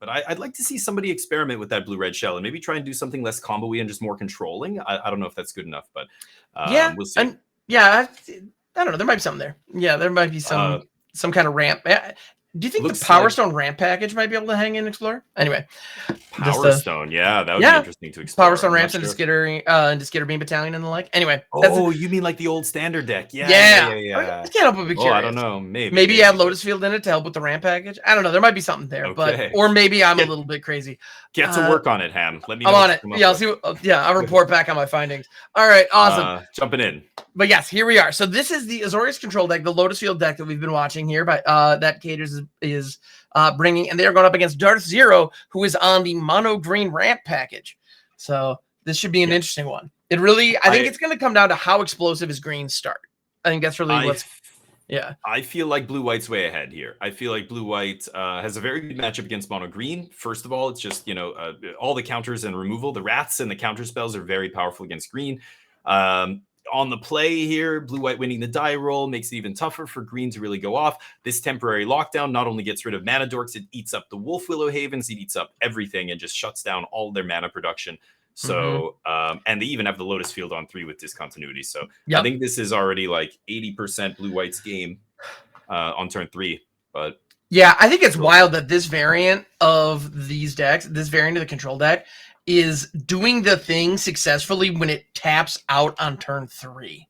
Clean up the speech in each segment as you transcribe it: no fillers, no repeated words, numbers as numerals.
But I'd like to see somebody experiment with that blue-red shell and maybe try and do something less combo-y and just more controlling. I don't know if that's good enough, but we'll see. I don't know. There might be something there. Yeah, there might be some kind of ramp. Do you think the Power Stone ramp package might be able to hang in Explorer? Anyway, Power Stone, that would be interesting to explore. Power Stone ramps into Skitter Beam Battalion and the like. Anyway, you mean like the old standard deck? Yeah. I can't help but be curious. I don't know. Maybe add Lotus Field in it to help with the ramp package. I don't know. There might be something there, or maybe I'm a little bit crazy. Get to work on it, Ham. Let me know. I'm on it. Yeah, I'll see. I'll report back on my findings. All right, awesome. Jumping in. But yes, here we are. So this is the Azorius control deck, the Lotus Field deck that we've been watching here. By that Caters is bringing, and they are going up against Darth Zero, who is on the mono green ramp package. So this should be an interesting one. It really, I think it's going to come down to how explosive his greens start. I think that's really what's. Yeah, I feel like blue-white's way ahead here. I feel like blue-white has a very good matchup against mono-green. First of all, it's just, all the counters and removal. The rats and the counter spells are very powerful against green. On the play here, blue-white winning the die roll makes it even tougher for green to really go off. This temporary lockdown not only gets rid of mana dorks, it eats up the Wolf Willow Havens, it eats up everything and just shuts down all their mana production. So, and they even have the Lotus Field on 3 with discontinuity. So I think this is already like 80% blue-white's game on turn 3. But yeah, I think it's wild that this variant of these decks, this variant of the control deck, is doing the thing successfully when it taps out on turn 3.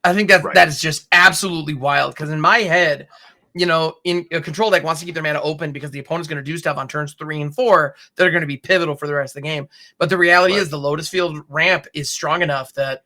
I think that is just absolutely wild, because in my head, in a control deck wants to keep their mana open because the opponent's going to do stuff on turns 3 and 4 that are going to be pivotal for the rest of the game. But the reality is the Lotus Field ramp is strong enough that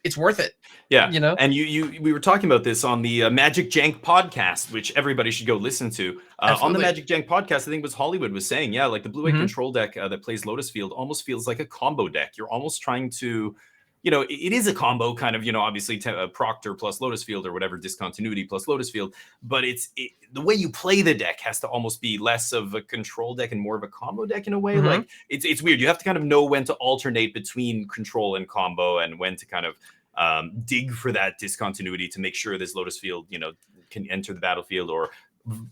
it's worth it. Yeah. And we were talking about this on the Magic Jank podcast, which everybody should go listen to. On the Magic Jank podcast, I think it was Hollywood was saying, like the blue-white control deck that plays Lotus Field almost feels like a combo deck. You're almost trying to, it is a combo kind of, obviously Proctor plus Lotus Field or whatever, discontinuity plus Lotus Field. But the way you play the deck has to almost be less of a control deck and more of a combo deck in a way. Like it's weird. You have to kind of know when to alternate between control and combo and when to kind of dig for that discontinuity to make sure this Lotus Field, can enter the battlefield, or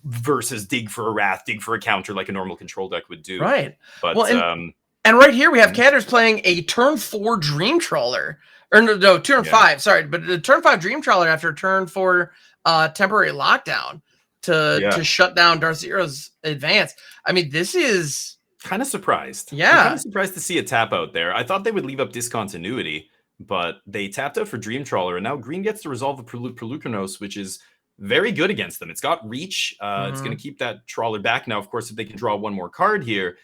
versus dig for a wrath, dig for a counter like a normal control deck would do. Right. But and right here we have Catters playing a turn 4 Dream Trawler, or no, turn 5. Sorry, but the turn 5 Dream Trawler after turn 4 temporary lockdown to shut down Darth Zero's advance. I mean, this is kind of surprised. Yeah, I'm kind of surprised to see a tap out there. I thought they would leave up discontinuity, but they tapped out for Dream Trawler, and now green gets to resolve the Pelucranos, which is very good against them. It's got reach. It's going to keep that Trawler back. Now, of course, if they can draw one more card here,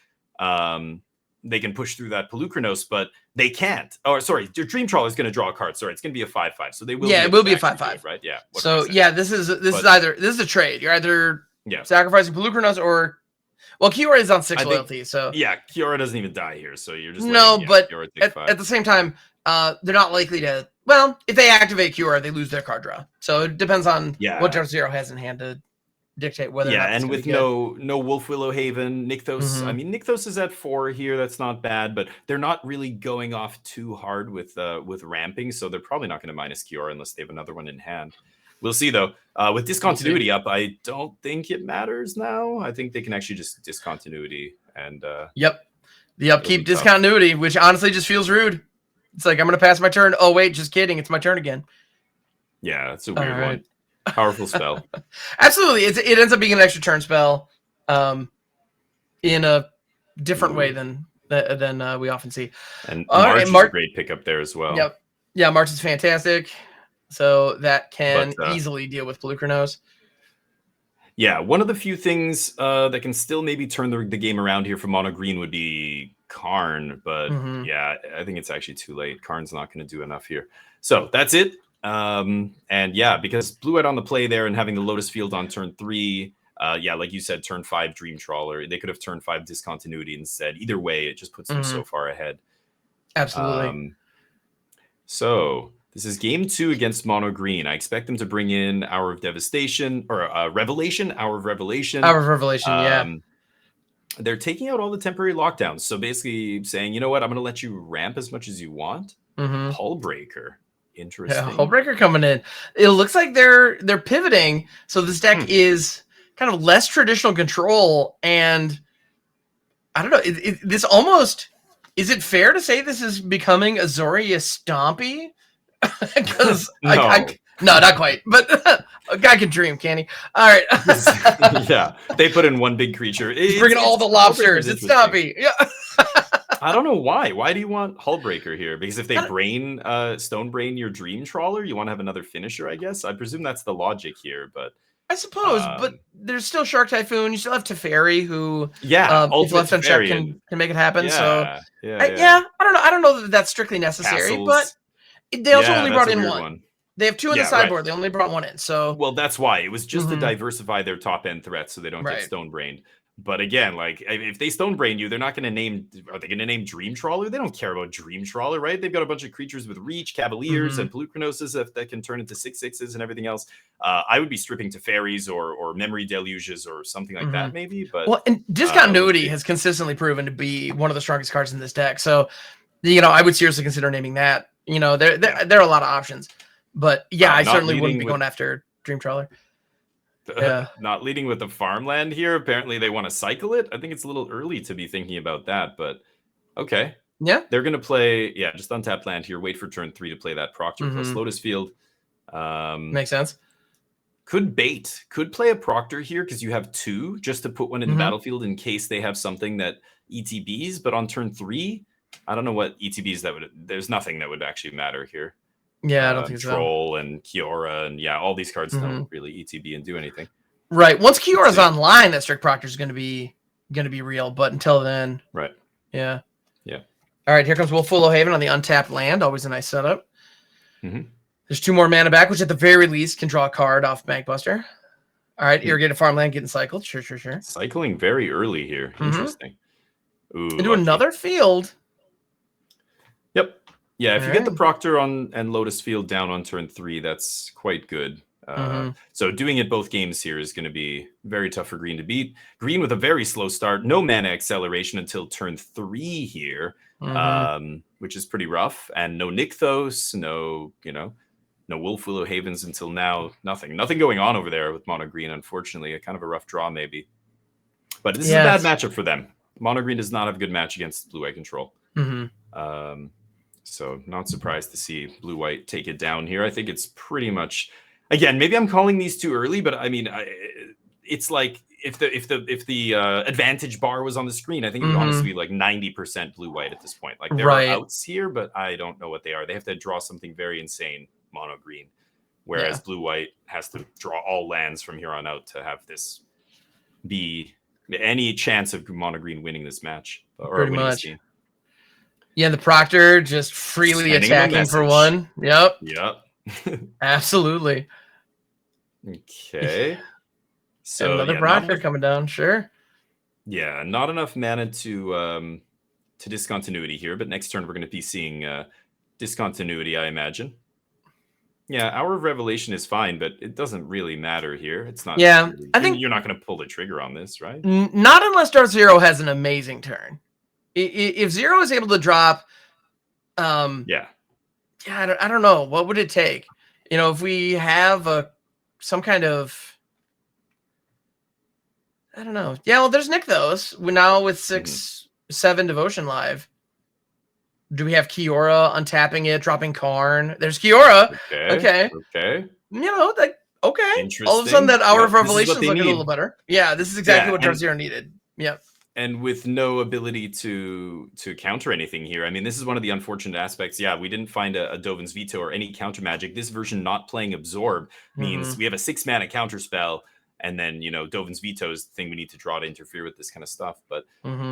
they can push through that Pelucranos, but they can't. Oh, sorry, your Dream Trawler is going to draw a card. Sorry, it's going to be a 5/5. So they will. Yeah, it will be a 5/5, right? Yeah. So this is a trade. You're either sacrificing Pelucranos or, well, Kiora is on 6 loyalty. So yeah, Kiora doesn't even die here. So you're just but at the same time, they're not likely to. Well, if they activate Kiora, they lose their card draw. So it depends on what Darth Zero has in hand to dictate whether. Yeah, and with no Wolf Willow Haven, Nykthos. I mean, Nykthos is at 4 here. That's not bad, but they're not really going off too hard with ramping, so they're probably not going to minus Kiora unless they have another one in hand. We'll see though. With discontinuity up, I don't think it matters now. I think they can actually just discontinuity and. The upkeep discontinuity, which honestly just feels rude. It's like, I'm going to pass my turn. Oh, wait, just kidding. It's my turn again. Yeah, that's a weird one. Powerful spell. Absolutely. It ends up being an extra turn spell in a different way than we often see. And March is a great pickup there as well. Yep. Yeah, March is fantastic. So that can easily deal with Pelucranos. Yeah, one of the few things that can still maybe turn the game around here for mono green would be Karn, but yeah, I think it's actually too late. Karn's not going to do enough here. So that's it. And yeah, because blue-white on the play there and having the Lotus Field on turn 3, like you said, turn 5 Dream Trawler. They could have turn 5 Discontinuity instead. Either way, it just puts them so far ahead. Absolutely. So this is game 2 against mono green. I expect them to bring in Hour of Devastation or Revelation. Hour of Revelation, yeah. They're taking out all the temporary lockdowns. So basically saying, you know what, I'm going to let you ramp as much as you want. Hullbreaker. Interesting. Yeah, Hullbreaker coming in. It looks like they're pivoting. So this deck is kind of less traditional control and I don't know. This almost, is it fair to say this is becoming Azorius Stompy? Because No. No, not quite. But a guy can dream, can he? All right. Yeah, they put in one big creature. He's bringing all the lobsters. It's Stompy. Yeah. I don't know why. Why do you want Hullbreaker here? Because if they stone brain your Dream Trawler, you want to have another finisher, I guess. I presume that's the logic here, but I suppose. But there's still Shark Typhoon. You still have Teferi, who if left unchecked can make it happen. Yeah, so I don't know. I don't know that that's strictly necessary, Castles. But they also only brought in one. They have two in the sideboard. Right. They only brought one in. So that's why it was just to diversify their top end threats, so they don't get stone brained. But again, like if they stone brain you, they're not going to name. Are they going to name Dream Trawler? They don't care about Dream Trawler, right? They've got a bunch of creatures with reach, Cavaliers, and Polucranosis that can turn into 6/6s and everything else. I would be stripping Teferis or Memory Deluges or something like that, maybe. But and Discontinuity has consistently proven to be one of the strongest cards in this deck. So, I would seriously consider naming that. There are a lot of options. But I certainly wouldn't be going after Dream Trawler. Not leading with the farmland here. Apparently they want to cycle it. I think it's a little early to be thinking about that, but okay. Yeah. They're going to play, just untap land here. Wait for turn 3 to play that Proctor plus Lotus Field. Makes sense. Could play a Proctor here because you have 2 just to put one in the battlefield in case they have something that ETBs, but on turn 3, I don't know what ETBs there's nothing that would actually matter here. Yeah, I don't think so. Troll and Kiora and all these cards don't really ETB and do anything. Right. Once Kiora's online, that Strict Proctor is going to be real. But until then, right. Yeah. Yeah. All right. Here comes Wolfwillow Haven on the untapped land. Always a nice setup. There's 2 more mana back, which at the very least can draw a card off Magbuster. All right. Irrigated farmland getting cycled. Sure. Cycling very early here. Interesting. Ooh, into another field. Yep. Yeah, if you get the Proctor and Lotus Field down on turn 3, that's quite good. So doing it both games here is going to be very tough for Green to beat. Green with a very slow start, no mana acceleration until turn 3 here, which is pretty rough. And no Nykthos, no Wolfwillow Havens until now. Nothing going on over there with Mono Green, unfortunately. A kind of a rough draw, maybe. But this is a bad matchup for them. Mono Green does not have a good match against Blue-White Control. So not surprised to see Blue-White take it down here. I think it's pretty much, again, maybe I'm calling these too early, but I mean, it's like if the advantage bar was on the screen, I think it would honestly be like 90% Blue-White at this point. Like there are outs here, but I don't know what they are. They have to draw something very insane, Mono Green, whereas Blue-White has to draw all lands from here on out to have this be any chance of Mono Green winning this match or pretty winning much. this game. Yeah, the Proctor just freely attacking for 1. Yep. Absolutely. Okay. So another Proctor coming down, sure. Yeah, not enough mana to Discontinuity here, but next turn we're going to be seeing Discontinuity, I imagine. Yeah, Hour of Revelation is fine, but it doesn't really matter here. It's not. Yeah, really, I think you're not going to pull the trigger on this, right? Not unless Dark Zero has an amazing turn. If Zero is able to drop, I don't know, what would it take? If we have some kind of, I don't know. Yeah, well, there's Nykthos. We're now with 6/7 Devotion Live. Do we have Kiora untapping it, dropping Karn? There's Kiora. Okay. Okay. All of a sudden, that Hour of Revelation is looking a little better. Yeah, this is exactly what Dark Zero needed. Yeah. And with no ability to counter anything here. I mean, this is one of the unfortunate aspects. Yeah, we didn't find a Dovin's Veto or any counter magic. This version not playing Absorb means we have a 6-mana counter spell, and then Dovin's Veto is the thing we need to draw to interfere with this kind of stuff. But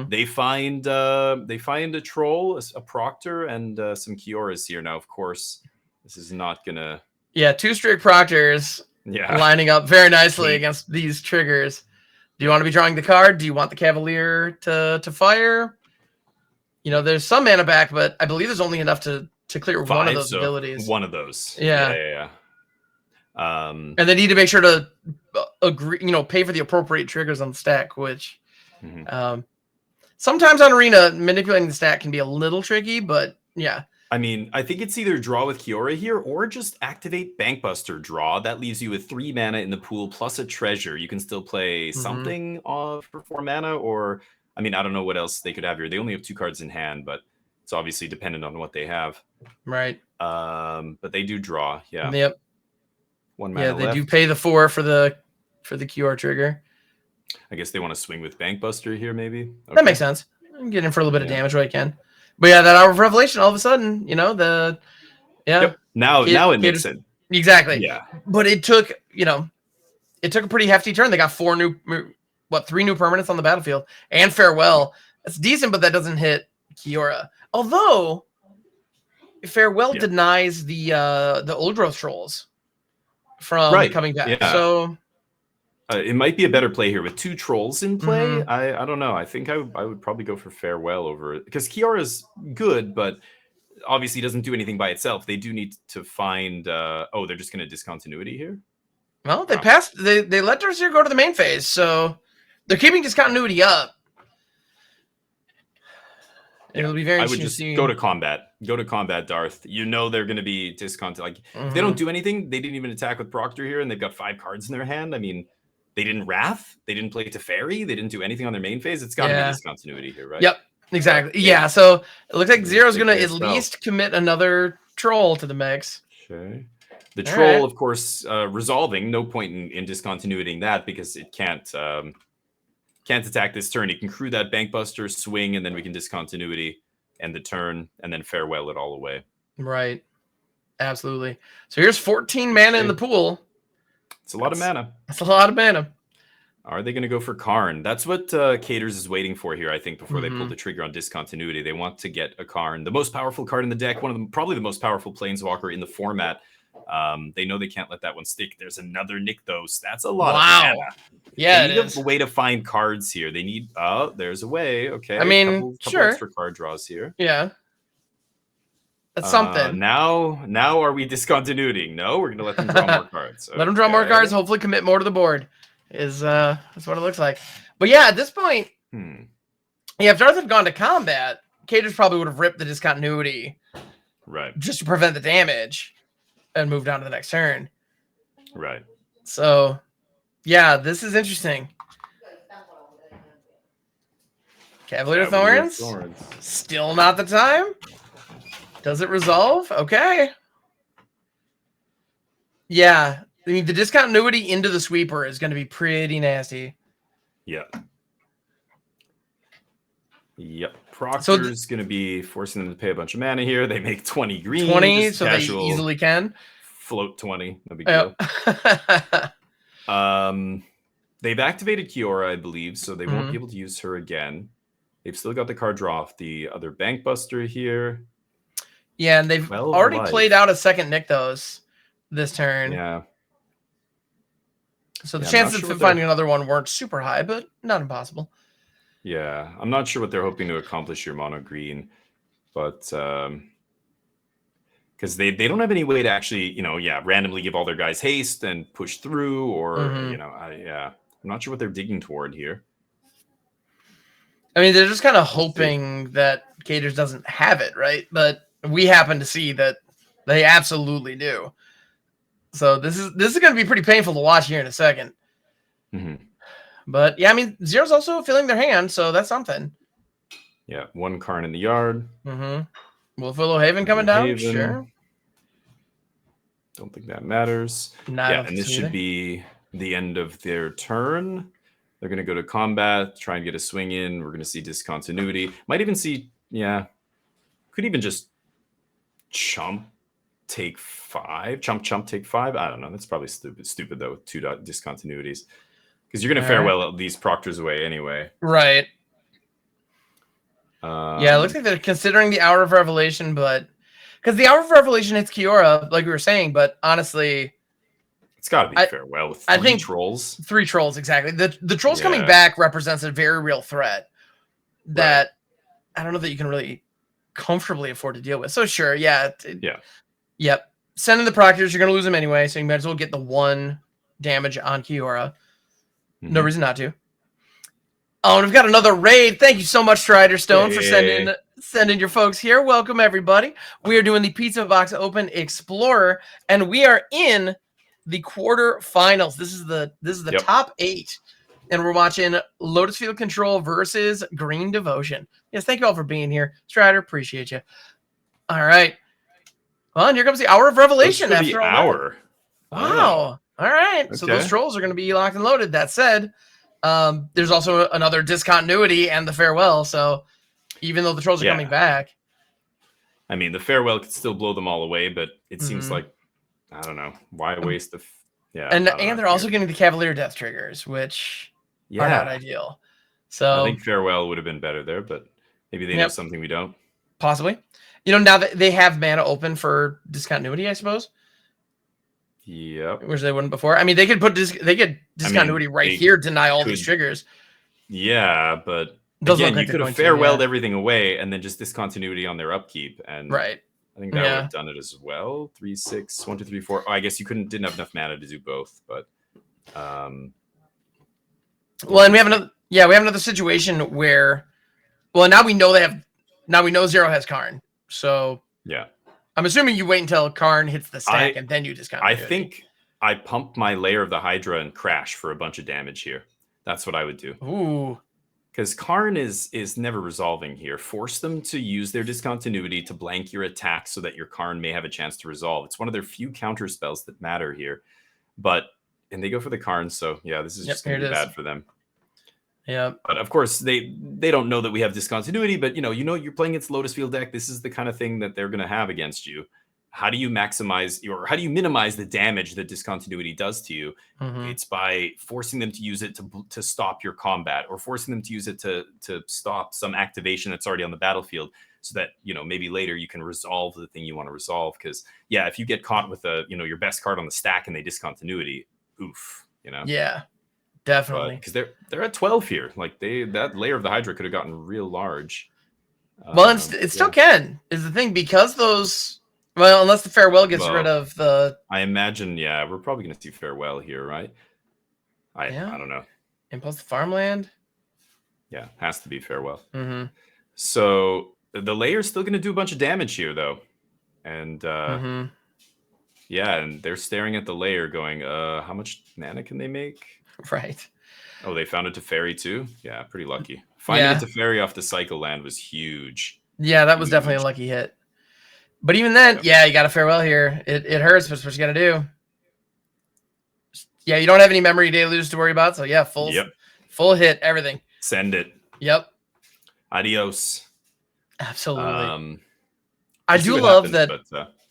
they find a Troll, a Proctor, and some Kioras here. Now, of course, this is not gonna. Yeah, 2 strict Proctors. Lining up very nicely against these triggers. Do you want to be drawing the card? Do you want the Cavalier to fire? There's some mana back, but I believe there's only enough to clear 1 of those abilities. One of those. Yeah. And they need to make sure to agree, pay for the appropriate triggers on the stack, which sometimes on Arena, manipulating the stack can be a little tricky, but yeah. I mean, I think it's either draw with Kiora here or just activate Bankbuster draw. That leaves you with 3 mana in the pool plus a treasure. You can still play something for 4 mana, or I mean, I don't know what else they could have here. They only have 2 cards in hand, but it's obviously dependent on what they have. Right. But they do draw. Yeah. Yep. 1 mana Yeah, they left. do pay the 4 for the QR trigger. I guess they want to swing with Bankbuster here, maybe. Okay. That makes sense. Get in for a little bit of damage where I can. But yeah, that Hour of Revelation, all of a sudden, Yep. Now it makes sense. Exactly. Yeah. But it took, it took a pretty hefty turn. They got 3 new permanents on the battlefield and Farewell. That's decent, but that doesn't hit Kiora. Although Farewell denies the Old Growth Trolls from coming back. Yeah. So it might be a better play here with 2 trolls in play. I don't know. I think I would probably go for Farewell over it because Kiora's good, but obviously doesn't do anything by itself. They do need to find. They're just going to discontinuity here. Well, they passed. They let Darcy go to the main phase, so they're keeping discontinuity up. It'll be very interesting. I would just go to combat. Go to combat, Darth. You know they're going to be discontinued. Like if they don't do anything, they didn't even attack with Proctor here, and they've got 5 cards in their hand. I mean. They didn't Wrath. They didn't play Teferi. They didn't do anything on their main phase. It's got to be discontinuity here, right? Yep, exactly. Yeah, so it looks like Zero's going to at least commit another troll to the mix. Okay. The troll, of course, resolving. No point in discontinuitying that because it can't attack this turn. It can crew that Bankbuster, swing, and then we can discontinuity end the turn, and then Farewell it all away. Right. Absolutely. So here's 14 mana in the pool. It's a lot of mana. That's a lot of mana. Are they going to go for Karn? That's what Caters is waiting for here, I think, before they pull the trigger on discontinuity. They want to get a Karn, the most powerful card in the deck, probably the most powerful Planeswalker in the format. They know they can't let that one stick. There's another Nykthos. That's a lot of mana. Yeah, they need a way to find cards here. They need. Oh, there's a way. Okay. I mean, couple extra card draws here. Yeah. That's something. Now are we discontinuiting? No, we're going to let them draw more cards. Let them draw more cards, hopefully commit more to the board. That's what it looks like. But yeah, at this point, if Darth had gone to combat, Caters probably would have ripped the discontinuity. Right. Just to prevent the damage and moved on to the next turn. Right. So, yeah, this is interesting. Cavalier Thorns. Still not the time. Does it resolve? Okay. Yeah. I mean, the discontinuity into the sweeper is going to be pretty nasty. Yep. Proctor's going to be forcing them to pay a bunch of mana here. They make 20 green. 20, so they easily can. Float 20. No big deal. They've activated Kiora, I believe, so they won't be able to use her again. They've still got the card draw off the other Bankbuster here. Yeah, and they've already played out a second Nykthos this turn. Yeah. So the chances of finding another one weren't super high, but not impossible. Yeah, I'm not sure what they're hoping to accomplish here, mono green, but because they don't have any way to actually, randomly give all their guys haste and push through, or I'm not sure what they're digging toward here. I mean, they're just kind of hoping that Caters doesn't have it, right? But we happen to see that they absolutely do. So this is going to be pretty painful to watch here in a second. But yeah, I mean, Zero's also filling their hand, so that's something. Yeah, 1 Karn in the yard. Wolfwillow Haven coming down, sure. Don't think that matters. And this should be the end of their turn. They're going to go to combat, try and get a swing in. We're going to see discontinuity. Might even see, could even just chump, take 5. Chump, take 5. I don't know. That's probably stupid though, with 2 discontinuities. Because you're going to farewell these Proctors away anyway. Right. It looks like they're considering the Hour of Revelation, but... Because the Hour of Revelation hits Kiora, like we were saying, but honestly... It's got to be farewell with 3 trolls. 3 trolls, exactly. The trolls coming back represents a very real threat that I don't know that you can really comfortably afford to deal with. So sure, Yep. Sending the Proctors, you're going to lose them anyway, so you might as well get the 1 damage on Kiora. No reason not to. Oh, and we've got another raid. Thank you so much, Strider Stone, for sending your folks here. Welcome, everybody. We are doing the PizzaBox Open Explorer, and we are in the quarterfinals. This is the top 8 and we're watching Lotus Field Control versus Green Devotion. Yes, thank you all for being here. Strider, appreciate you. All right. Well, and here comes the Hour of Revelation after all hour. that. Wow. All right. Okay. So those trolls are going to be locked and loaded. That said, there's also another discontinuity and the farewell. So even though the trolls are coming back. I mean, the farewell could still blow them all away, but it seems like, I don't know, why waste the... And they're also getting the Cavalier Death triggers, which are not ideal. So I think farewell would have been better there, but maybe they know something we don't. Possibly. You know, now that they have mana open for discontinuity, I suppose. Yep. Which they wouldn't before. I mean, they could put discontinuity right here, deny all these triggers. Yeah, but again, you could have farewelled everything away and then just discontinuity on their upkeep. And I think that would have done it as well. 3, 6, 1, 2, 3, 4. Oh, I guess you didn't have enough mana to do both, but well, and we have another situation where, well, now we know Zero has Karn. So yeah, I'm assuming you wait until Karn hits the stack and then you discontinue. I think I pump my Lair of the Hydra and crash for a bunch of damage here. That's what I would do. Ooh. Because Karn is never resolving here. Force them to use their discontinuity to blank your attack so that your Karn may have a chance to resolve. It's one of their few counter spells that matter here. And they go for the Karn, so yeah, this is just going to be bad for them. Yeah. But of course, they don't know that we have discontinuity, but you know you're playing against Lotus Field deck. This is the kind of thing that they're going to have against you. How do you minimize the damage that discontinuity does to you? It's by forcing them to use it to stop your combat, or forcing them to use it to stop some activation that's already on the battlefield, so that maybe later you can resolve the thing you want to resolve. Because if you get caught with your best card on the stack and they discontinuity, oof, Yeah, definitely. Because they're at 12 here. Like that Lair of the Hydra could have gotten real large. Well, it still can is the thing, because those. Well, unless the farewell gets rid of the... I imagine, we're probably going to see farewell here, right? I don't know. And plus the farmland? Yeah, has to be farewell. So the Layer's still going to do a bunch of damage here, though. And, and they're staring at the Layer going, how much mana can they make? Right. Oh, they found a Teferi, too? Yeah, pretty lucky. Finding a Teferi off the cycle land was huge. Yeah, that was definitely a lucky hit. But even then, you got a farewell here. It hurts, but it's what you got to do. Yeah, you don't have any memory deluge to worry about. So, full hit, everything. Send it. Yep. Adios. Absolutely. I do love that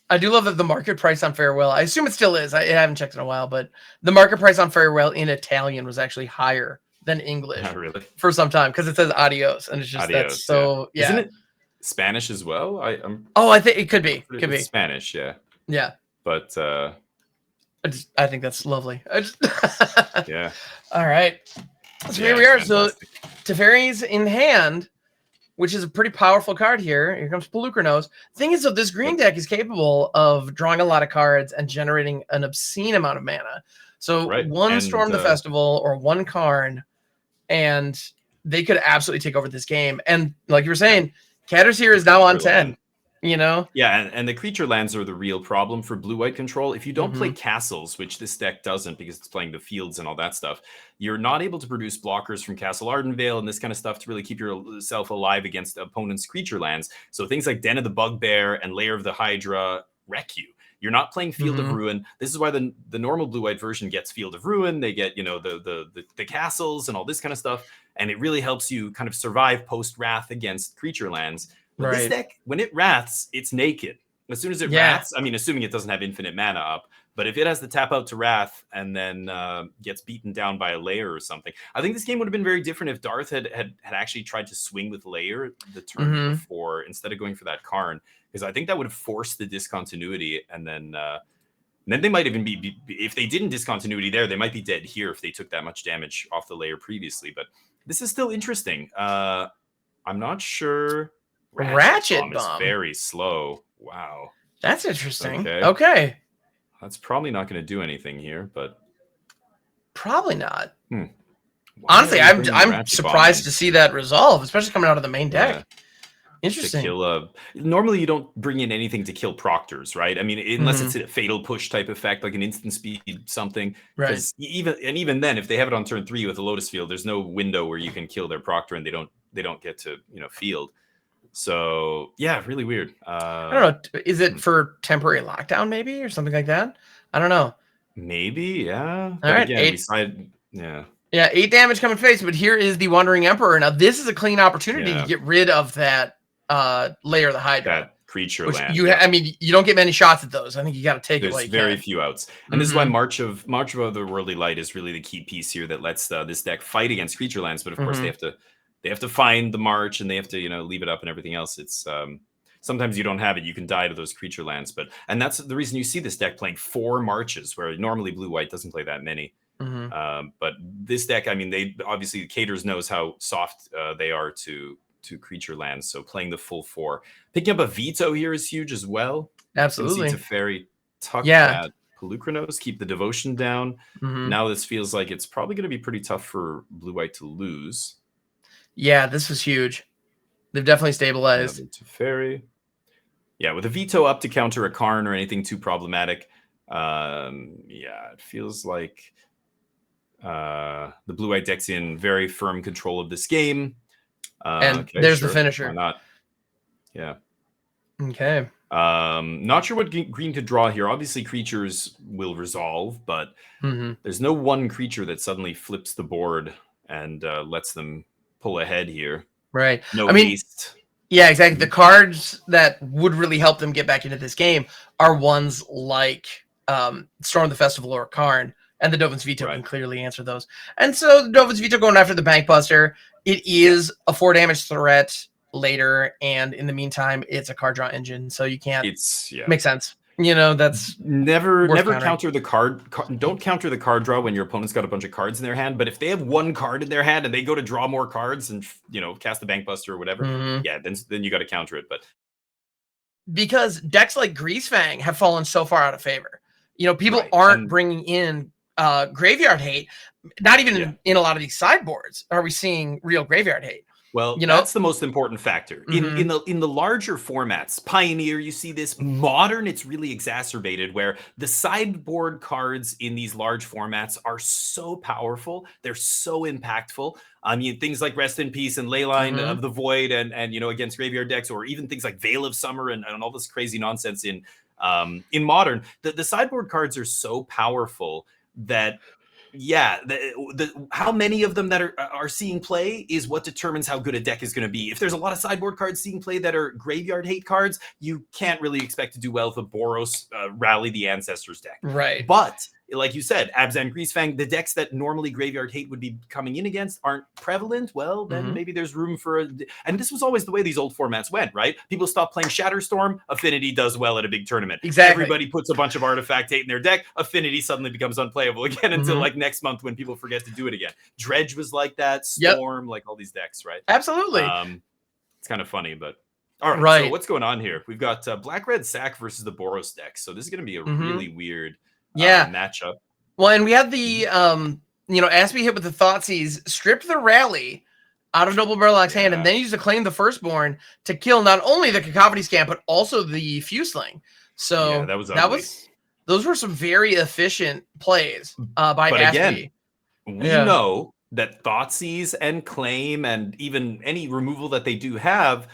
the market price on farewell, I assume it still is. I haven't checked in a while, but the market price on farewell in Italian was actually higher than English for some time, because it says adios. And it's just that's so, Isn't it Spanish as well? I think it could be. Could be Spanish, yeah. But I think that's lovely. Yeah. All right. So here we are. Fantastic. So Teferi's in hand, which is a pretty powerful card here. Here comes Pelucranos. Thing is, though, this green deck is capable of drawing a lot of cards and generating an obscene amount of mana. So one Storm the Festival or one Karn, and they could absolutely take over this game. And like you were saying, Catter's here is now on 10, Yeah, and the creature lands are the real problem for blue-white control. If you don't play castles, which this deck doesn't because it's playing the fields and all that stuff, you're not able to produce blockers from Castle Ardenvale and this kind of stuff to really keep yourself alive against opponents' creature lands. So things like Den of the Bugbear and Lair of the Hydra wreck you. You're not playing Field of Ruin. This is why the normal blue-white version gets Field of Ruin. They get, the castles and all this kind of stuff. And it really helps you kind of survive post-Wrath against creature lands. But this deck, when it Wraths, it's naked. As soon as it Wraths, I mean, assuming it doesn't have infinite mana up, but if it has to tap out to Wrath and then gets beaten down by a Lair or something, I think this game would have been very different if Darth had actually tried to swing with Lair the turn before, instead of going for that Karn. Because I think that would have forced the discontinuity, and then they might even be, if they didn't discontinuity there, they might be dead here if they took that much damage off the Lair previously. But this is still interesting. I'm not sure. Ratchet Bomb is very slow. Wow. That's interesting. Okay. That's probably not going to do anything here, but probably not. Honestly, I'm surprised to see that resolve, especially coming out of the main deck. Interesting. To kill normally you don't bring in anything to kill proctors, right? I mean, unless it's a fatal push type effect, like an instant speed something. Right. Because even then, if they have it on turn 3 with a Lotus Field, there's no window where you can kill their proctor and they don't get to field. So yeah, really weird. I don't know. Is it for temporary lockdown maybe or something like that? I don't know. Maybe, yeah. All But right, again, Yeah, 8 damage coming face, but here is the Wandering Emperor. Now this is a clean opportunity to get rid of that layer of the Hydra. That creature which land. I mean, you don't get many shots at those. I think you got to take There's it like very few outs, and this is why March of Otherworldly Light is really the key piece here that lets this deck fight against creature lands. But of course, they have to find the March, and they have to leave it up and everything else. It's sometimes you don't have it, you can die to those creature lands. And that's the reason you see this deck playing 4 Marches, where normally blue white doesn't play that many. But this deck, I mean, they obviously Caters knows how soft they are to creature lands, so playing the full 4, picking up a veto here is huge as well. Absolutely. Teferi, tuck that Pelucranos, keep the devotion down. Now this feels like it's probably going to be pretty tough for blue white to lose. Yeah, this was huge. They've definitely stabilized. Teferi. Yeah, with a veto up to counter a Karn or anything too problematic. Yeah, it feels like the blue white deck's in very firm control of this game. And there's the finisher. Why not? Yeah. Okay. Not sure what green could draw here. Obviously, creatures will resolve, but there's no one creature that suddenly flips the board and lets them pull ahead here. Right. No haste. Yeah, exactly. The cards that would really help them get back into this game are ones like Storm the Festival or Karn, and the Dovin's Veto can clearly answer those. And so the Dovin's Veto going after the Bankbuster, it is a 4 damage threat later, and in the meantime, it's a card draw engine, so you can't. Makes sense. That's never counter the card. Don't counter the card draw when your opponent's got a bunch of cards in their hand. But if they have one card in their hand and they go to draw more cards and cast the Bankbuster or whatever, then you got to counter it. But because decks like Greasefang have fallen so far out of favor, people aren't bringing in graveyard hate. Not even in a lot of these sideboards are we seeing real graveyard hate. Well, that's the most important factor. In the larger formats, Pioneer, you see this. Modern, it's really exacerbated, where the sideboard cards in these large formats are so powerful. They're so impactful. I mean, things like Rest in Peace and Leyline of the Void and against graveyard decks, or even things like Veil of Summer and all this crazy nonsense in Modern. The sideboard cards are so powerful that how many of them that are seeing play is what determines how good a deck is going to be. If there's a lot of sideboard cards seeing play that are graveyard hate cards, you can't really expect to do well with a Boros Rally the Ancestors deck. Right. But like you said, Abzan Greasefang, the decks that normally graveyard hate would be coming in against aren't prevalent. Well, then maybe there's room for and this was always the way these old formats went, right? People stopped playing Shatterstorm, Affinity does well at a big tournament. Exactly. Everybody puts a bunch of artifact hate in their deck, Affinity suddenly becomes unplayable again until like next month when people forget to do it again. Dredge was like that, Storm, like all these decks, right? Absolutely. It's kind of funny, but all right. So what's going on here? We've got Black Red Sack versus the Boros deck. So this is going to be a really weird matchup. Well, and we had the Aspie hit with the Thoughtseize, stripped the Rally out of Noble Murloc's hand, and then used to claim the Firstborn to kill not only the Cacophony Scamp but also the Fusling. So those were some very efficient plays by Aspie. Again, we know that Thoughtseize and claim and even any removal that they do have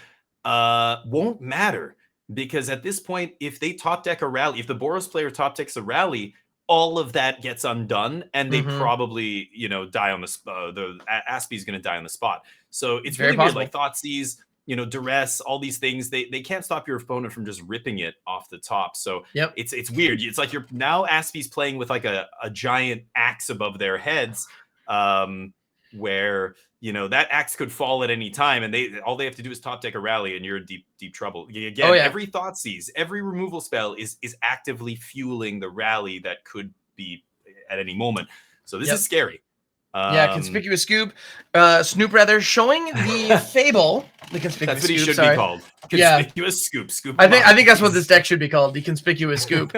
won't matter, because at this point, if they top deck a Rally, if the Boros player top decks a Rally, all of that gets undone, and they probably, die on the spot. The Aspie's going to die on the spot. So it's very really weird. Like Thoughtseize, Duress, all these things, they can't stop your opponent from just ripping it off the top. So it's weird. It's like now Aspie's playing with like a giant axe above their heads, where that axe could fall at any time, and all they have to do is top deck a Rally, and you're in deep trouble. Again, every Thoughtseize, every removal spell is actively fueling the Rally that could be at any moment. So this is scary. Conspicuous Scoop, Snoop rather, showing the Fable. The Conspicuous Scoop. That's what he should be called. Conspicuous Scoop. Scoop. I think that's what this deck should be called. The Conspicuous Scoop.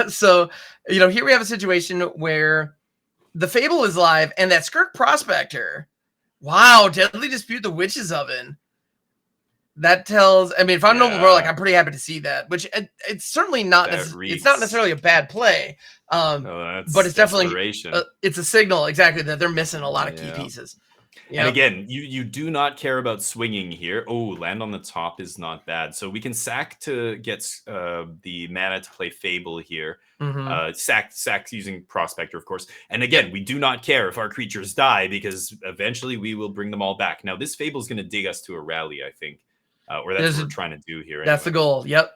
So here we have a situation where the Fable is live, and that Skirk Prospector. Wow, Deadly Dispute, the Witch's Oven. that tells. I mean, if I'm Noble Murloc, Yeah. I'm pretty happy to see that. Which it's certainly not. It's not necessarily a bad play. But it's definitely it's a signal exactly that they're missing a lot of key pieces. Yep. And again, you do not care about swinging here. Oh, land on the top is not bad. So we can sack to get the mana to play Fable here. Sack using Prospector, of course. And again, we do not care if our creatures die because eventually we will bring them all back. Now, this Fable is going to dig us to a rally, I think. Or that's what we're trying to do here. That's the goal. Yep.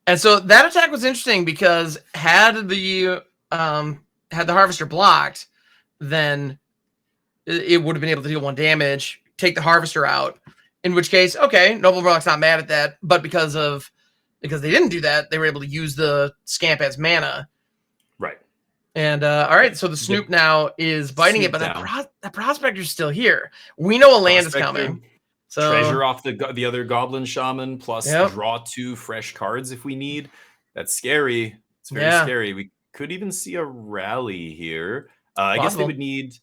And so that attack was interesting because had the Harvester blocked, then it would have been able to deal 1 damage, take the Harvester out. In which case, okay, Noble Murloc's not mad at that, but because they didn't do that, they were able to use the Scamp as mana. Right. And all right, so the Snoop now is biting it, but that Prospector's still here. We know a land is coming. So treasure off the other Goblin Shaman plus draw 2 fresh cards if we need. That's scary. It's very scary. We could even see a rally here. I guess they would need.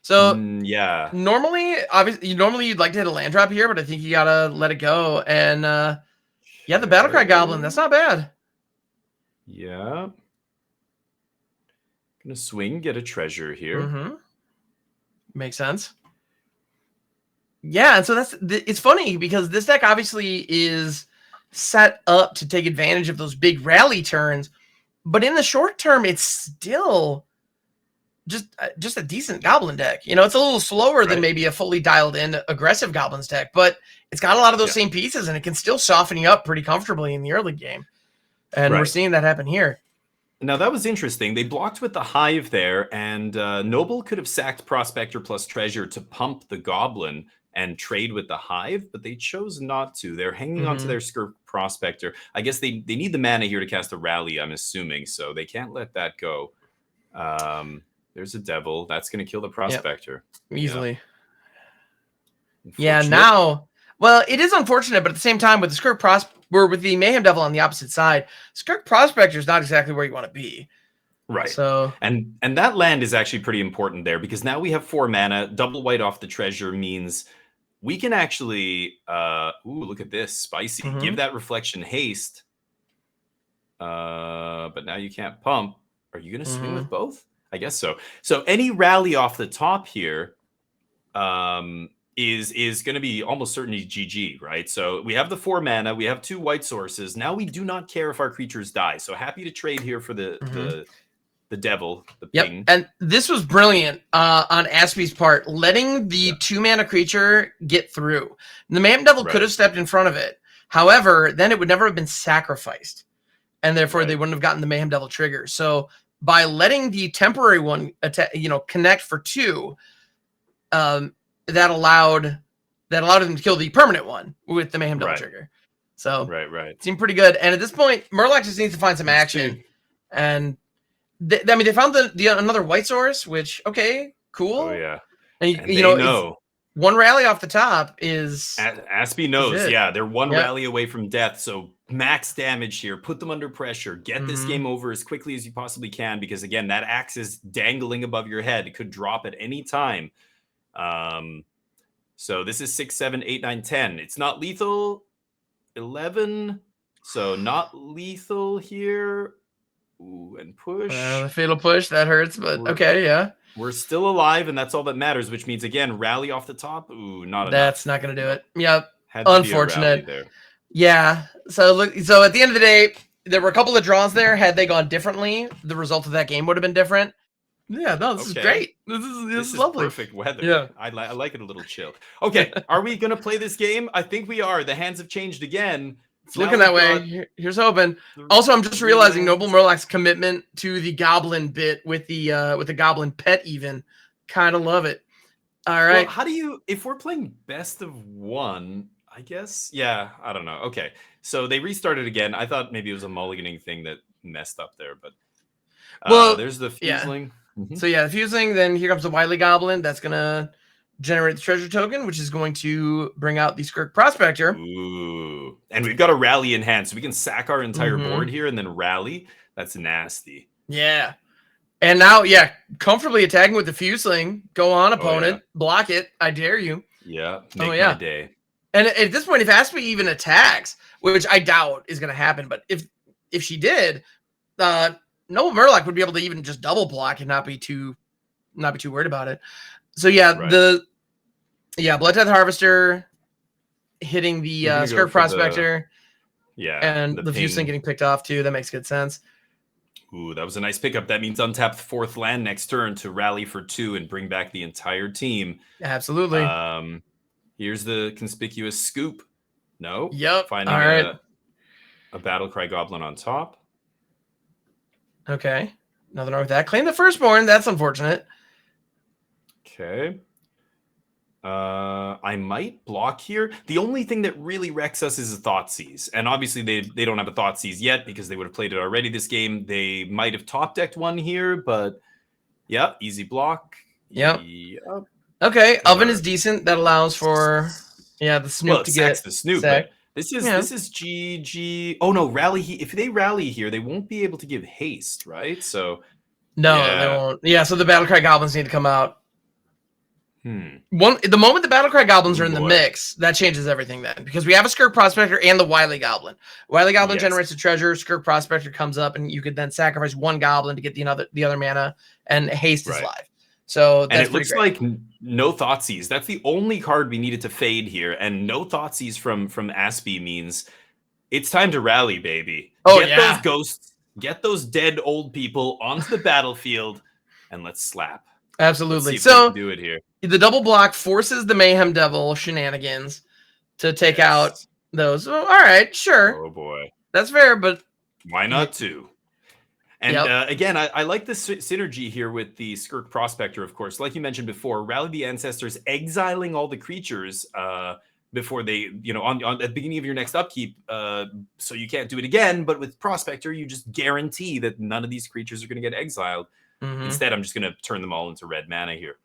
So normally, obviously, you'd like to hit a land drop here, but I think you gotta let it go. And the Battlecry Goblin, that's not bad. Yeah, gonna swing, get a treasure here. Makes sense. Yeah, and so it's funny because this deck obviously is set up to take advantage of those big rally turns, but in the short term, it's still just a decent Goblin deck. You know, it's a little slower than maybe a fully dialed in aggressive Goblins deck, but it's got a lot of those same pieces, and it can still soften you up pretty comfortably in the early game. And we're seeing that happen here. Now, that was interesting. They blocked with the Hive there, and Noble could have sacked Prospector plus Treasure to pump the Goblin and trade with the Hive, but they chose not to. They're hanging on to their Skirk Prospector. I guess they need the mana here to cast a rally, I'm assuming, so they can't let that go. There's a Devil. That's going to kill the Prospector. Easily. Yeah, now... Well, it is unfortunate, but at the same time, with the Skirk with the Mayhem Devil on the opposite side, Skirk Prospector is not exactly where you want to be. Right. So and that land is actually pretty important there because now we have 4 mana. Double white off the treasure means we can actually look at this. Spicy. Give that Reflection haste. But now you can't pump. Are you gonna swing with both? I guess so. So any rally off the top here is going to be almost certainly GG, right? So we have the 4 mana, we have 2 white sources. Now we do not care if our creatures die. So happy to trade here for the Devil, the ping. And this was brilliant on Aspie's part, letting the 2 mana creature get through. The Mayhem Devil could have stepped in front of it. However, then it would never have been sacrificed, and therefore they wouldn't have gotten the Mayhem Devil trigger. So by letting the temporary one connect for 2, that allowed him to kill the permanent one with the Mayhem Devil trigger. So it seemed pretty good. And at this point, Murloc just needs to find some action. And they found another white source, which cool. Oh yeah, and 1 rally off the top is Aspie knows. Yeah, they're 1 rally away from death. So max damage here. Put them under pressure. Get this game over as quickly as you possibly can, because again, that axe is dangling above your head. It could drop at any time. So this is 6, 7, 8, 9, 10. It's not lethal. 11. So not lethal here. Ooh, and push. The fatal push, that hurts, but we're still alive, and that's all that matters, which means again, rally off the top. Ooh, not enough. That's not gonna do it. Yep. Unfortunate. Yeah. So at the end of the day, there were a couple of draws there. Had they gone differently, the result of that game would have been different. Yeah, no, this is great. This is lovely. Perfect weather. Yeah. I like it a little chill. Okay, are we going to play this game? I think we are. The hands have changed again. It's looking that way. Here's hoping. Also, I'm just realizing Noble Murloc's commitment to the Goblin bit with the Goblin pet even. Kind of love it. All right. Well, how do you, if we're playing best of 1, I guess? Yeah, I don't know. Okay, so they restarted again. I thought maybe it was a mulliganing thing that messed up there, but there's the Fuseling. Yeah. So the Fusing, then here comes the Wily Goblin. That's going to generate the treasure token, which is going to bring out the Skirk Prospector. Ooh. And we've got a rally in hand, so we can sack our entire board here and then rally. That's nasty. Yeah. And now, comfortably attacking with the Fusing. Go on, opponent. Block it. I dare you. Yeah. Make my day. And at this point, if Aspie even attacks, which I doubt is going to happen, but if she did, Noble Murloc would be able to even just double block and not be too worried about it. So yeah, Right. Bloodtithe Harvester hitting the Skirk Prospector. And the Fusing getting picked off too. That makes good sense. Ooh, that was a nice pickup. That means untap the 4th land next turn to rally for 2 and bring back the entire team. Absolutely. Here's the conspicuous scoop. No. Yep. Finding a Battlecry Goblin on top. Okay. Nothing wrong with that. Claim the Firstborn. That's unfortunate. Okay. I might block here. The only thing that really wrecks us is a Thoughtseize. And obviously they don't have a Thoughtseize yet because they would have played it already this game. They might have top decked one here, but yeah, easy block. Yep. Okay, Oven is decent. That allows for the Snoop to get the Snoop. But this is GG. Oh no, rally. If they rally here, they won't be able to give haste, right? So no, they won't. Yeah, so the Battlecry Goblins need to come out. The moment the Battlecry Goblins are in the mix, that changes everything then. Because we have a Skirk Prospector and the Wily Goblin. Wily Goblin generates a treasure, Skirk Prospector comes up, and you could then sacrifice one Goblin to get the other mana, and haste is live. So that's it looks like no Thoughtseize. That's the only card we needed to fade here. And no Thoughtseize from Aspie means it's time to rally, baby. Get those ghosts, get those dead old people onto the battlefield, and let's slap. Absolutely. Let's see if we can do it here. The double block forces the Mayhem Devil shenanigans to take out those. Oh, all right, sure. Oh boy, that's fair, but why not two? And again, I like the synergy here with the Skirk Prospector, of course. Like you mentioned before, Rally the Ancestors, exiling all the creatures before they, at the beginning of your next upkeep, so you can't do it again. But with Prospector, you just guarantee that none of these creatures are going to get exiled. Instead, I'm just going to turn them all into red mana here.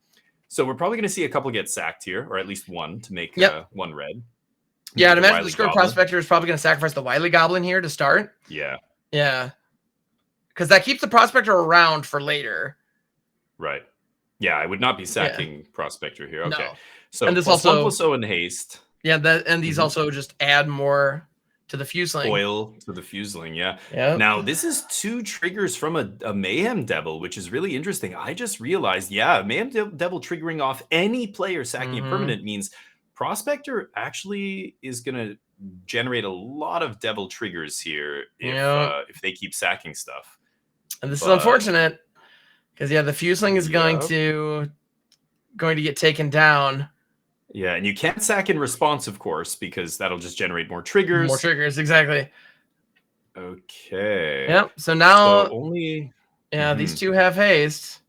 So we're probably going to see a couple get sacked here, or at least one to make one red. Yeah, I'd imagine the Skirk Prospector is probably going to sacrifice the Wily Goblin here to start. Yeah. Yeah. Because that keeps the Prospector around for later. Right. Yeah, I would not be sacking Prospector here. Okay. No. So and this plus also 1/+0 in haste. Yeah, and these also just add more to the Fuseling. Oil to the Fuseling, yeah. Now, this is 2 triggers from a Mayhem Devil, which is really interesting. I just realized, Mayhem Devil triggering off any player sacking a permanent means Prospector actually is going to generate a lot of Devil triggers here if they keep sacking stuff. And this is unfortunate because, the Fuseling is going to get taken down. Yeah, and you can't sack in response, of course, because that'll just generate more triggers. More triggers, exactly. Okay. Yep. So now only these 2 have haste.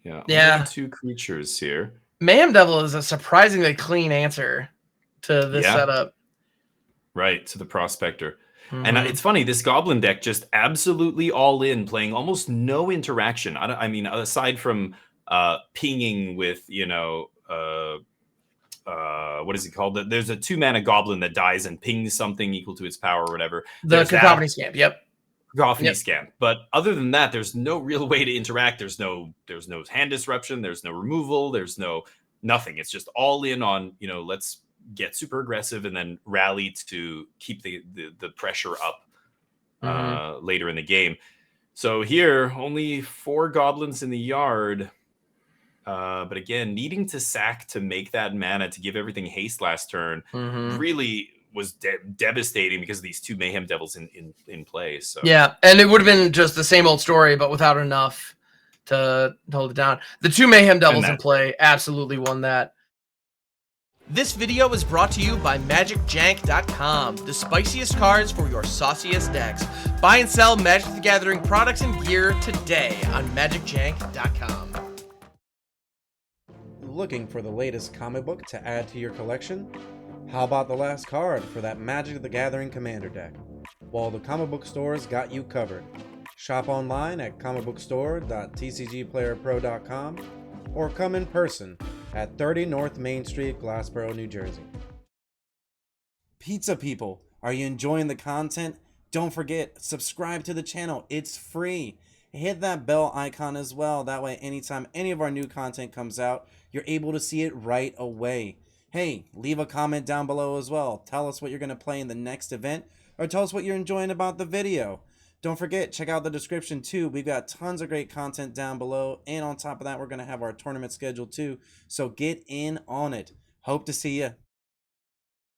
Yeah. Only 2 creatures here. Mayhem Devil is a surprisingly clean answer to this setup. Right, to the Prospector. And it's funny, this Goblin deck just absolutely all in, playing almost no interaction. I mean, aside from pinging with, what is it called? There's a 2-mana Goblin that dies and pings something equal to its power or whatever. The Cacophony Scamp, Cacophony Scamp. But other than that, there's no real way to interact. There's no hand disruption. There's no removal. There's nothing. It's just all in on, let's get super aggressive and then rally to keep the pressure up later in the game. So here, only 4 Goblins in the yard. But again, needing to sack to make that mana to give everything haste last turn really was devastating because of these 2 Mayhem Devils in play. So and it would have been just the same old story, but without enough to hold it down. The 2 Mayhem Devils in play absolutely won that. This video is brought to you by MagicJank.com, the spiciest cards for your sauciest decks. Buy and sell Magic the Gathering products and gear today on MagicJank.com. Looking for the latest comic book to add to your collection? How about the last card for that Magic the Gathering Commander deck? Well, the comic book store's got you covered. Shop online at comicbookstore.tcgplayerpro.com or come in person at 30 North Main Street, Glassboro, New Jersey. Pizza people, are you enjoying the content? Don't forget, subscribe to the channel. It's free. Hit that bell icon as well. That way, anytime any of our new content comes out, you're able to see it right away. Hey, leave a comment down below as well. Tell us what you're going to play in the next event, or tell us what you're enjoying about the video. Don't forget, check out the description too. We've got tons of great content down below, and on top of that, we're going to have our tournament schedule too. So get in on it. Hope to see you.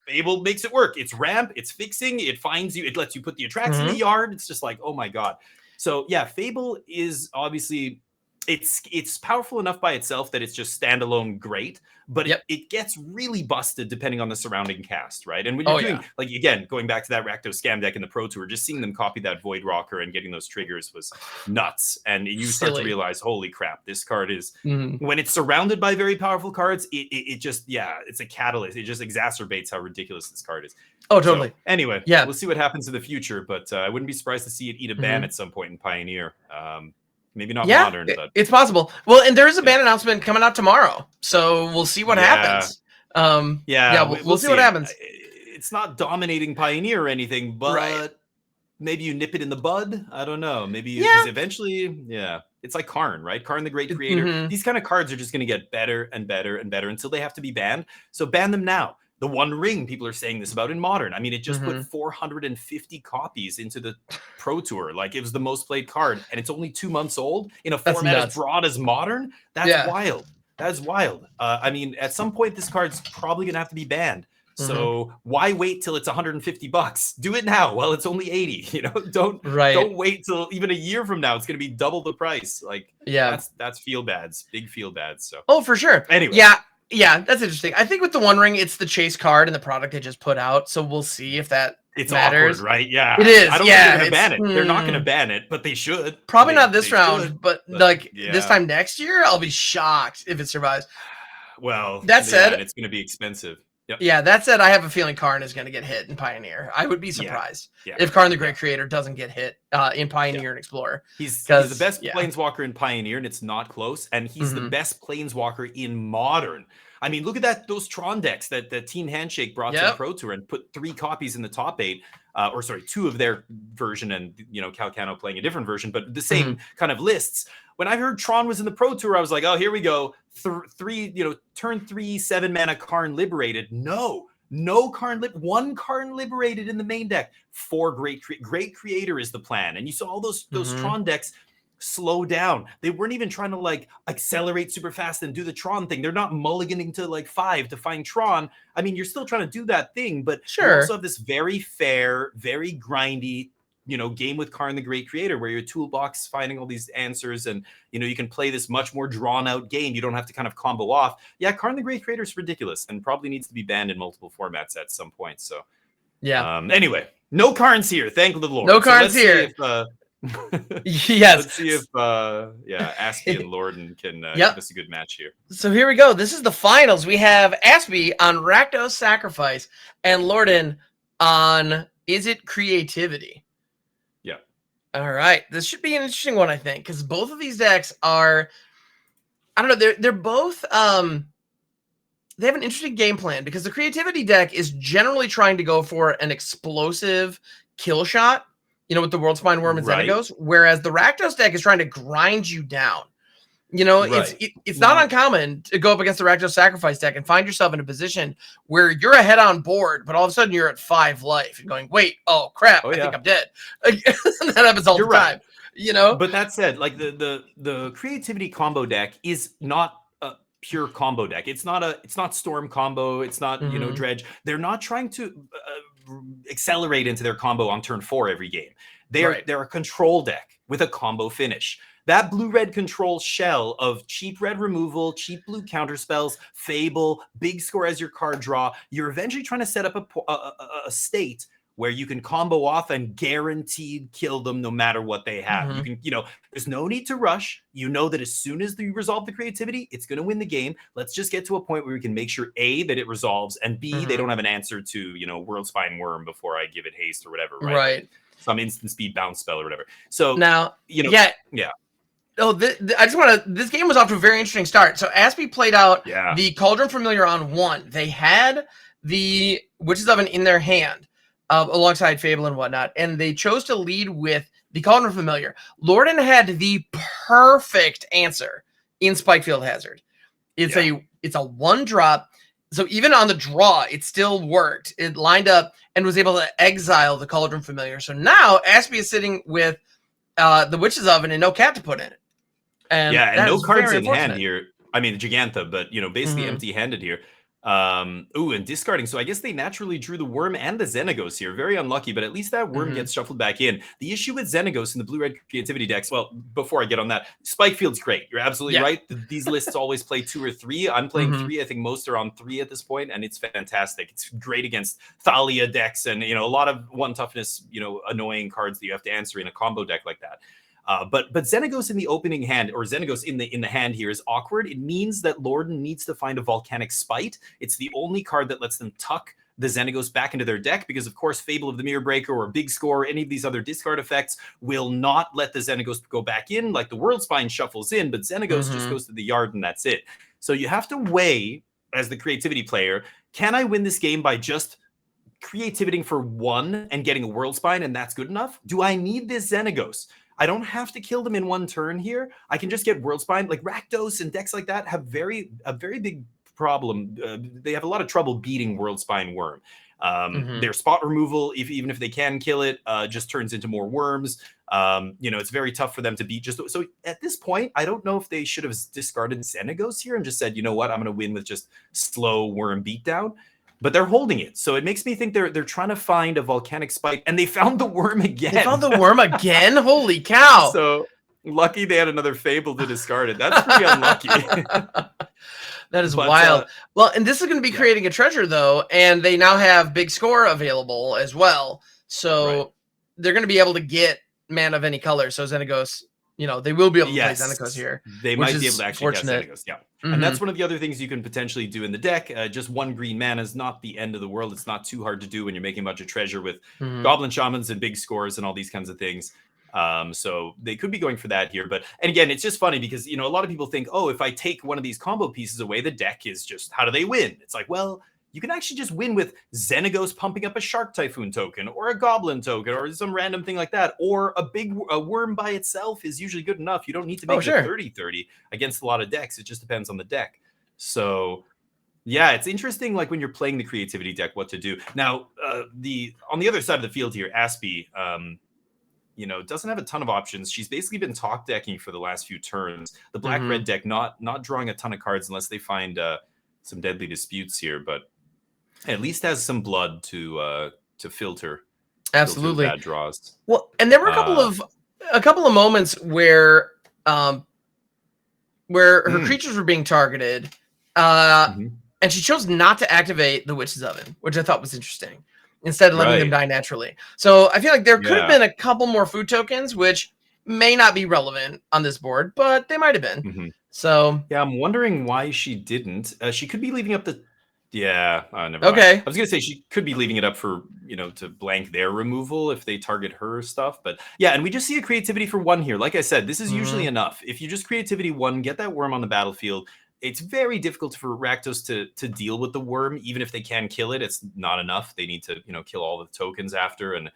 Fable makes it work. It's ramp, it's fixing, it finds you, it lets you put the attracts in the yard. It's just like, oh my god. So yeah, Fable is obviously it's powerful enough by itself that it's just standalone great, but it gets really busted depending on the surrounding cast, right? And when you're doing like, again, going back to that Rakdos scam deck in the Pro Tour, just seeing them copy that Void Rocker and getting those triggers was nuts. And you start to realize, holy crap, this card is when it's surrounded by very powerful cards, it just it's a catalyst. It just exacerbates how ridiculous this card is. Oh, totally. So, anyway, we'll see what happens in the future, but I wouldn't be surprised to see it eat a ban at some point in Pioneer. Maybe not modern, but it's possible. Well, and there is a ban announcement coming out tomorrow, so we'll see what happens. We'll see what happens. It's not dominating Pioneer or anything, but maybe you nip it in the bud. I don't know. Maybe because eventually, it's like Karn, right? Karn, the Great Creator. These kind of cards are just going to get better and better and better until they have to be banned. So ban them now. The One Ring, people are saying this about in Modern. I mean, it just put 450 copies into the Pro Tour. Like, it was the most played card, and it's only 2 months old in a format as broad as Modern. That's wild. That's wild. I mean, at some point, this card's probably going to have to be banned. So why wait till it's $150? Do it now. Well, it's only 80. You know, don't wait till even a year from now. It's going to be double the price. Like, that's feel bads, big feel bads. So for sure. Anyway, yeah, that's interesting. I think with the One Ring, it's the chase card and the product they just put out. So we'll see if that matters. Awkward, right? Yeah, it is. I don't think they're going to ban it. They're not going to ban it, but they should. Probably not this round, but like this time next year, I'll be shocked if it survives. Well, that said, it's going to be expensive. Yep. Yeah, that said, I have a feeling Karn is going to get hit in Pioneer. I would be surprised if Karn the Great Creator doesn't get hit in Pioneer and Explorer. He's the best Planeswalker in Pioneer, and it's not close. And he's the best Planeswalker in Modern. I mean, look at those Tron decks that the Team Handshake brought to the Pro Tour and put 3 copies in the top 8. 2 of their version, and Calcano playing a different version, but the same kind of lists. When I heard Tron was in the Pro Tour, I was like, oh, here we go. Turn 3, 7-mana Karn Liberated. No Karn, one Karn Liberated in the main deck. 4 Great Creator is the plan. And you saw all those Tron decks slow down. They weren't even trying to like accelerate super fast and do the Tron thing. They're not mulliganing to like 5 to find Tron. I mean, you're still trying to do that thing, but you also have this very fair, very grindy, game with Karn the Great Creator, where your toolbox finding all these answers, and you can play this much more drawn out game. You don't have to kind of combo off. Yeah, Karn the Great Creator is ridiculous and probably needs to be banned in multiple formats at some point. So anyway, no Karns here. Thank the Lord. No Karns here. Let's see if Aspie and Lorden can give us a good match here. So here we go. This is the finals. We have Aspie on Rakdos Sacrifice and Lorden on Is It Creativity? Yeah. All right. This should be an interesting one, I think, because both of these decks are, I don't know, they're both they have an interesting game plan, because the Creativity deck is generally trying to go for an explosive kill shot, with the World Spine Worm and Xenagos, whereas the Rakdos deck is trying to grind you down. It's not uncommon to go up against the Rakdos Sacrifice deck and find yourself in a position where you're ahead on board, but all of a sudden you're at 5 life and going, wait, oh crap, I think I'm dead. That happens all the time. But that said, like the Creativity combo deck is not a pure combo deck. It's not Storm combo. It's not Dredge. They're not trying to accelerate into their combo on turn 4 every game. They're a control deck with a combo finish. That blue-red control shell of cheap red removal, cheap blue counterspells, Fable, big score as your card draw, you're eventually trying to set up a state where you can combo off and guaranteed kill them no matter what they have. You can, there's no need to rush. You know that as soon as you resolve the Creativity, it's going to win the game. Let's just get to a point where we can make sure A, that it resolves, and B, they don't have an answer to, World Spine Worm before I give it haste or whatever, right? Some instant speed bounce spell or whatever. So now, Oh, I just want to. This game was off to a very interesting start. So Aspie played out the Cauldron Familiar on 1. They had the Witches Oven in their hand, alongside Fable and whatnot, and they chose to lead with the Cauldron Familiar. Lorden had the perfect answer in Spikefield Hazard. It's a 1-drop. So even on the draw, it still worked. It lined up and was able to exile the Cauldron Familiar. So now Aspie is sitting with the Witch's Oven and no cat to put in it. And and no cards in hand unfortunate. here. I mean, Gigantha, but basically empty-handed here. And discarding. So I guess they naturally drew the Worm and the Xenagos here. Very unlucky, but at least that Worm gets shuffled back in. The issue with Xenagos in the blue-red creativity decks, well, before I get on that, Spikefield's great. You're absolutely right. These lists always play 2 or 3. I'm playing 3. I think most are on 3 at this point, and it's fantastic. It's great against Thalia decks and, a lot of 1 toughness, annoying cards that you have to answer in a combo deck like that. But Xenagos in the opening hand, or Xenagos in the hand here, is awkward. It means that Lorden needs to find a Volcanic Spite. It's the only card that lets them tuck the Xenagos back into their deck, because of course Fable of the Mirror Breaker or Big Score or any of these other discard effects will not let the Xenagos go back in. Like the World Spine shuffles in, but Xenagos just goes to the yard and that's it. So you have to weigh, as the creativity player, can I win this game by just creativiting for 1 and getting a World Spine and that's good enough? Do I need this Xenagos? I don't have to kill them in 1 turn here. I can just get World Spine. Like Rakdos and decks like that have a very big problem. They have a lot of trouble beating World Spine Worm. Their spot removal, even if they can kill it, just turns into more worms. It's very tough for them to beat. So at this point, I don't know if they should have discarded Xenagos here and just said, you know what, I'm going to win with just slow worm beatdown. But they're holding it, so it makes me think they're trying to find a Volcanic Spite, and they found the Worm again. They found the Worm again? Holy cow! So lucky they had another Fable to discard it. That's pretty unlucky. That is wild. Well, and this is going to be creating a treasure, though, and they now have Big Score available as well. So they're going to be able to get mana of any color. So Xenagos, they will be able to play Xenagos here. They might be able to actually get Xenagos, And that's one of the other things you can potentially do in the deck. Just 1 green mana is not the end of the world. It's not too hard to do when you're making a bunch of treasure with Goblin Shamans and Big Scores and all these kinds of things. So they could be going for that here. And again, it's just funny because, a lot of people think, oh, if I take one of these combo pieces away, the deck is just, how do they win? It's like, well, you can actually just win with Xenagos pumping up a Shark Typhoon token or a Goblin token or some random thing like that. Or a Worm by itself is usually good enough. You don't need to make it 30-30 against a lot of decks. It just depends on the deck. So, yeah, it's interesting, like when you're playing the creativity deck, what to do. Now, on the other side of the field here, Aspie, doesn't have a ton of options. She's basically been talk decking for the last few turns. The black-red deck not drawing a ton of cards unless they find some deadly disputes here, but at least has some blood to filter. Absolutely. Bad draws. Well, and there were a couple of moments where her creatures were being targeted, and she chose not to activate the Witch's Oven, which I thought was interesting, instead of letting them die naturally. So I feel like there could have been a couple more food tokens, which may not be relevant on this board, but they might have been. So yeah, I'm wondering why she didn't. She could be leaving up the. Yeah, never okay. Mind. I was gonna say she could be leaving it up for to blank their removal if they target her stuff, but yeah, and we just see a creativity for 1 here. Like I said, this is usually enough. If you just creativity 1, get that Worm on the battlefield. It's very difficult for Rakdos to deal with the Worm, even if they can kill it. It's not enough. They need to kill all the tokens after, and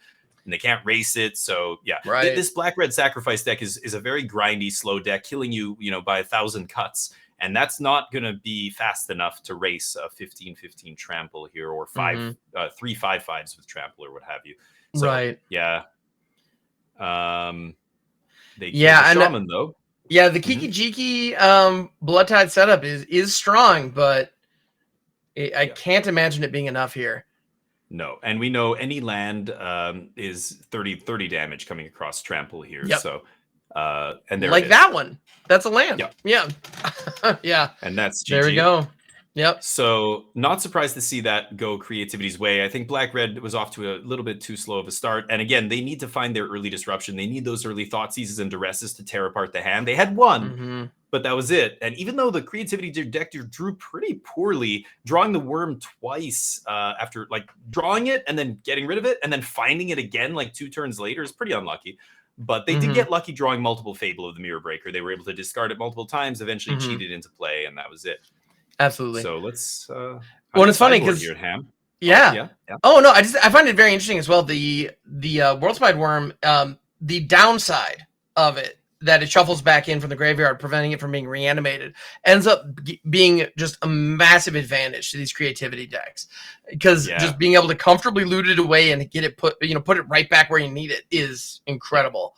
they can't race it. So yeah, this black-red sacrifice deck is a very grindy, slow deck, killing you by 1,000 cuts. And that's not going to be fast enough to race a 15-15 trample here, or 3 5/5s with trample or what have you. So, yeah. They Shaman, though. Yeah, the Kiki Jiki Blood Tide setup is strong, but I can't imagine it being enough here. No, and we know any land is 30 damage coming across trample here. So and there like that one. That's a land. Yeah. Yeah. And that's GG. There we go. Yep. So not surprised to see that go creativity's way. I think black-red was off to a little bit too slow of a start. And again, they need to find their early disruption. They need those early thought seizes and duresses to tear apart the hand. They had 1, but that was it. And even though the creativity deck drew pretty poorly, drawing the Worm twice after like drawing it and then getting rid of it and then finding it again like 2 turns later is pretty unlucky. But they did get lucky drawing multiple Fable of the Mirror Breaker. They were able to discard it multiple times, eventually cheated into play, and that was it. Absolutely. So let's. Well, it's funny because Yeah. Oh no, I find it very interesting as well. The World Spine Worm, the downside of it that it shuffles back in from the graveyard, preventing it from being reanimated, ends up being just a massive advantage to these creativity decks, because just being able to comfortably loot it away and get it put it right back where you need it is incredible.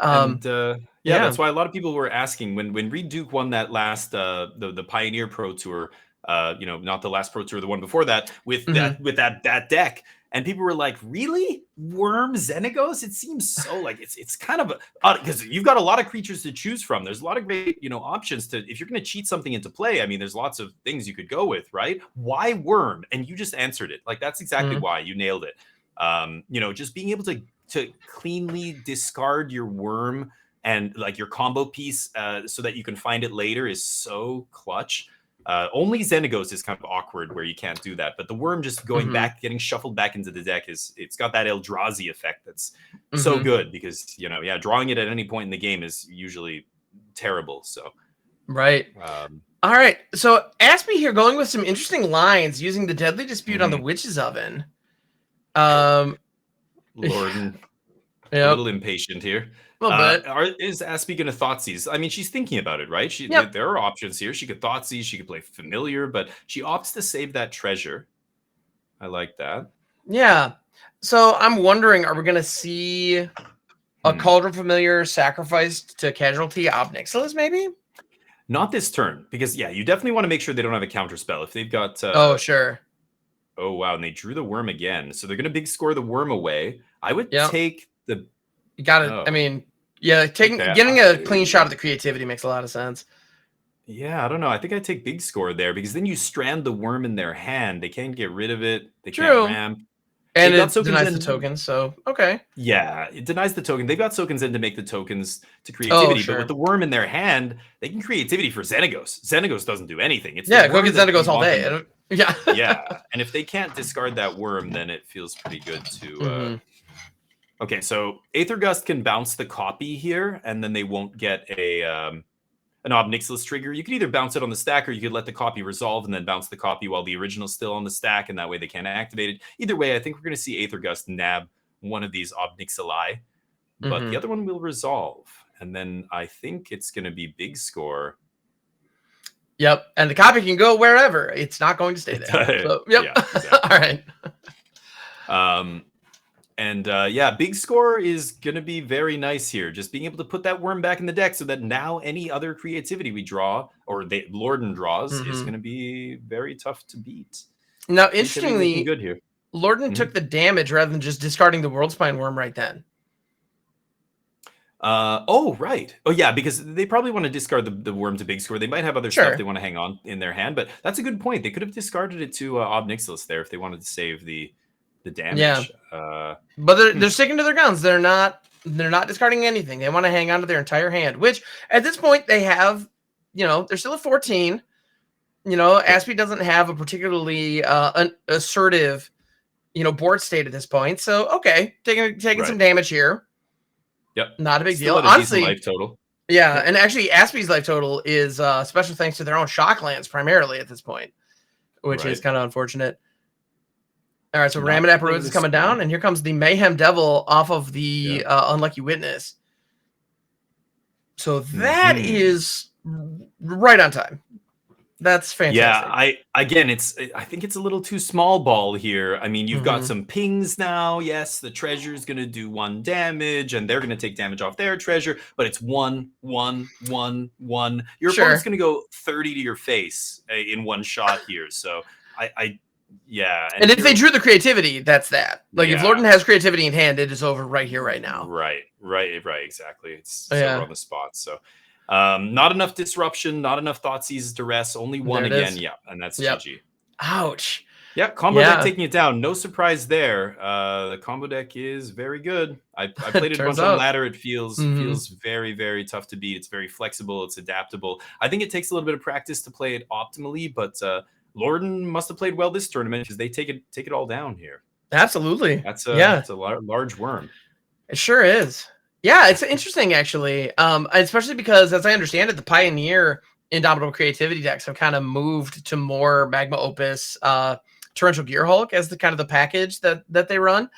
That's why a lot of people were asking when Reed Duke won that last the Pioneer Pro Tour, not the last Pro Tour, the one before that, with that deck. And people were like, really? Worm Xenagos? It seems so like it's kind of because you've got a lot of creatures to choose from. There's a lot of great, options to, if you're going to cheat something into play. I mean, there's lots of things you could go with, right? Why Worm? And you just answered it. Like, that's exactly why. You nailed it. Just being able to cleanly discard your Worm and like your combo piece so that you can find it later is so clutch. Only Xenagos is kind of awkward where you can't do that, but the Worm just going back, getting shuffled back into the deck it's got that Eldrazi effect that's so good, because drawing it at any point in the game is usually terrible. So right. All right, so Aspie here going with some interesting lines using the Deadly Dispute on the Witch's Oven. Lorden, a little impatient here. A little bit. Is Aspie going to Thoughtseize? I mean, she's thinking about it, right? There are options here. She could Thoughtseize, she could play Familiar, but she opts to save that treasure. I like that. Yeah. So I'm wondering, are we going to see a Cauldron Familiar sacrificed to Casualty Obnixilis, maybe? Not this turn, because, you definitely want to make sure they don't have a counter spell. If they've got... sure. Oh, wow, and they drew the Worm again. So they're going to big score the Worm away. I would take the... You got it. I mean, getting a clean shot of the creativity makes a lot of sense. Yeah, I don't know. I think I'd take big score there, because then you strand the Worm in their hand. They can't get rid of it. They can't ramp. And it denies the tokens, so okay. Yeah, it denies the token. They've got tokens in to make the tokens to creativity, but with the Worm in their hand, they can creativity for Xenagos. Xenagos doesn't do anything. It's go get Xenagos all day. Yeah, and if they can't discard that Worm, then it feels pretty good to... Okay, so Aethergust can bounce the copy here, and then they won't get an Obnixilis trigger. You could either bounce it on the stack, or you could let the copy resolve and then bounce the copy while the original's still on the stack, and that way they can't activate it. Either way, I think we're going to see Aethergust nab one of these Obnixili, but the other one will resolve. And then I think it's going to be big score. Yep, and the copy can go wherever. It's not going to stay there. So, yep. Yeah, exactly. All right. Big score is going to be very nice here. Just being able to put that Worm back in the deck so that now any other creativity we draw, or Lorden draws, is going to be very tough to beat. Now, interestingly, good here. Lorden took the damage rather than just discarding the Worldspine Worm right then. Right. Oh, yeah, because they probably want to discard the Worm to big score. They might have other stuff they want to hang on in their hand, but that's a good point. They could have discarded it to Obnixilis there if they wanted to save the damage. But they're sticking to their guns. They're not discarding anything. They want to hang on to their entire hand, which at this point they have, they're still at 14. Aspie doesn't have a particularly assertive, board state at this point. So, okay, taking some damage here. Yep. Not a big deal. Still at a decent life total. Yeah, and actually Aspie's life total is special thanks to their own shock lands primarily at this point, which is kind of unfortunate. All right, so Ramen Apparoos is coming down, and here comes the Mayhem Devil off of the Unlucky Witness. So that is right on time. That's fantastic. Yeah, I think it's a little too small ball here. I mean, you've got some pings now. Yes, the treasure is going to do 1 damage, and they're going to take damage off their treasure, but it's 1, 1, 1, 1. Your opponent's going to go 30 to your face in one shot here. So yeah. And if they drew the creativity, that's that. Like if Lorden has creativity in hand, it is over right here, right now. Right. Exactly. It's so on the spot. So not enough disruption, not enough Thoughtseize duress, only one again. Yeah, and that's GG. Ouch. Yeah, combo deck taking it down. No surprise there. The combo deck is very good. I played it a bunch on ladder. It feels very, very tough to beat. It's very flexible. It's adaptable. I think it takes a little bit of practice to play it optimally, but Lorden must have played well this tournament because they take it all down here. Absolutely. That's a large worm. It sure is. Yeah, it's interesting actually. Especially because, as I understand it, the Pioneer Indomitable Creativity decks have kind of moved to more Magma Opus, Torrential Gearhulk as the kind of the package that they run.